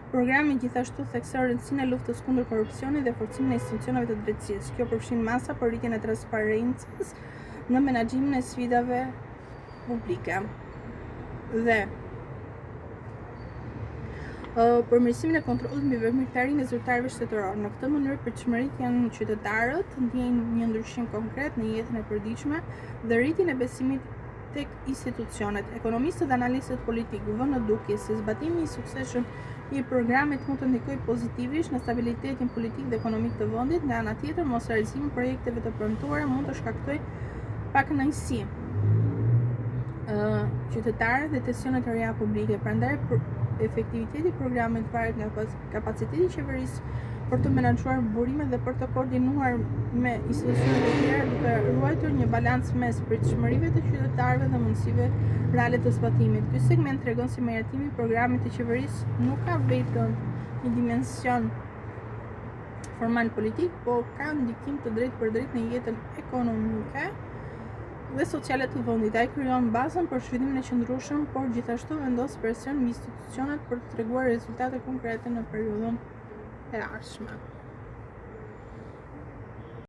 Programi gjithashtu thekson rëndësinë e luftës kundër korrupsionit dhe forcimin e institucioneve të drejtësisë. Kjo përfshin masa për rritjen e transparencës në menaxhimin e sfidave publike dhe përmirësimin e kontrollit mbi veprimtarinë e zyrtarëve shtetëror. Në këtë mënyrë pritshmëritë janë qytetarët ndjejnë një ndryshim konkret në jetën e përditshme dhe rritjen e besimit tek institucionet. Ekonomistët dhe analistët politikë vënë në dukje se zbatimi i suksesshëm i programit mund të ndikojë pozitivisht në stabilitetin politik dhe ekonomik të vendit. Nga ana tjetër, mos realizimi i projekteve të premtuara mund të shkaktojë pakënaqësi qytetarët dhe tensionet e reja publike. Prandaj efektiviteti i programit varet nga kapaciteti i qeverisë për të menaxhuar burimet dhe për të koordinuar me institucionet e tjera duke ruajtur një balans mes pritshmërive të qytetarëve dhe mundësive reale të zbatimit. Ky segment tregon se meritimi i programit të qeverisë nuk ka vetëm një dimension formal politik, por ka ndikim të drejtë për drejtë në jetën ekonomike dhe sociale të vendit. Ai krijon bazën për zhvillimin e qëndrueshëm, por gjithashtu vendos presion mbi institucionet për të treguar rezultate konkrete në periudhën e ardhshme.